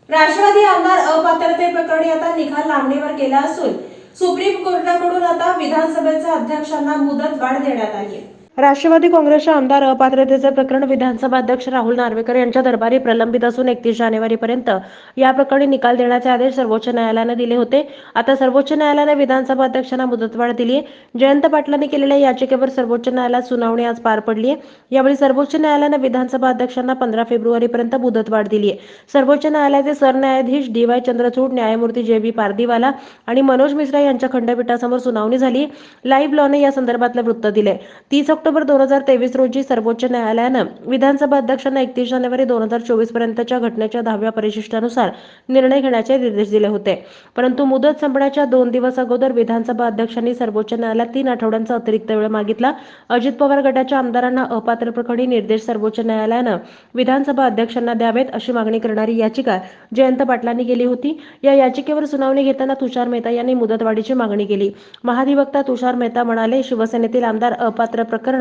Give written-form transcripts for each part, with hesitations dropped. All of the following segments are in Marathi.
राष्ट्रवादी आमदार अपात्रतेप्रकरणी आता निकाल लांबणीवर गेला असून सुप्रीम कोर्टाकडून आता विधानसभेच्या अध्यक्षांना मुदतवाढ देण्यात आली आहे। राष्ट्रवादी काँग्रेसचे आमदार अपात्रतेचे प्रकरण विधानसभा अध्यक्ष राहुल नार्वेकर यांच्या दरबारी प्रलंबित असून 31 जानेवारीपर्यंत या प्रकरणी निकाल देण्याचे आदेश सर्वोच्च न्यायालयाने दिले होते। आता सर्वोच्च न्यायालयाने विधानसभा अध्यक्षांना मुदतवाढ दिली आहे। जयंत पाटलांनी केलेल्या याचिकेवर सर्वोच्च न्यायालयात सुनावणी आज पार पडली आहे। यावेळी सर्वोच्च न्यायालयाने विधानसभा अध्यक्षांना 15 फेब्रुवारीपर्यंत मुदतवाढ दिली आहे। सर्वोच्च न्यायालयाचे सरन्यायाधीश डी.वाय. चंद्रचूड, न्यायमूर्ती जे.बी. पारदीवाला आणि मनोज मिश्रा यांच्या खंडपीठासमोर सुनावणी झाली। लाईव्ह लॉने या संदर्भातलं वृत्त दिले। 30 ऑक्टोबर 2023 रोजी सर्वोच्च न्यायालयानं विधानसभा अध्यक्षांना 31 जानेवारी 2024 पर्यंतच्या घटनेच्या 10व्या परिशिष्टानुसार निर्णय घेण्याचे निर्देश दिले होते। परंतु मुदत संपण्याच्या 2 दिवस अगोदर विधानसभा अध्यक्षांनी सर्वोच्च न्यायालयात 3 आठवड्यांचा अतिरिक्त वेळ मागितला। अजित पवार गटाच्या आमदारांना अपात्र प्रकरणी निर्देश सर्वोच्च न्यायालयानं विधानसभा अध्यक्षांना द्यावेत अशी मागणी करणारी याचिका जयंत पाटलांनी केली होती। या याचिकेवर सुनावणी घेताना तुषार मेहता यांनी मुदतवाढीची मागणी केली। महाधिवक्ता तुषार मेहता म्हणाले, शिवसेनेतील आमदार अपात्र प्रकरणात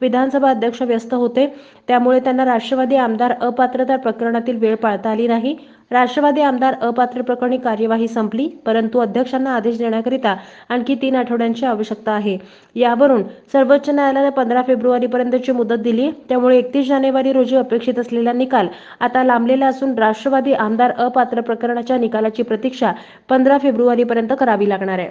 विधानसभा अध्यक्ष व्यस्त होते, त्यामुळे त्यांना राष्ट्रवादी आमदार अपात्रता प्रकरणातील वेळ पाळता आली नाही। राष्ट्रवादी आमदार अपात्र प्रकरणी कार्यवाही संपली, परंतु अध्यक्षांना आदेश देण्याकरिता आणखी 3 आठवड्यांची आवश्यकता आहे। यावरून सर्वोच्च न्यायालयाने 15 फेब्रुवारीपर्यंतची मुदत दिली, त्यामुळे 31 जानेवारी रोजी अपेक्षित असलेला निकाल आता लांबलेला असून राष्ट्रवादी आमदार अपात्र प्रकरणाच्या निकालाची प्रतीक्षा 15 फेब्रुवारीपर्यंत करावी लागणार आहे।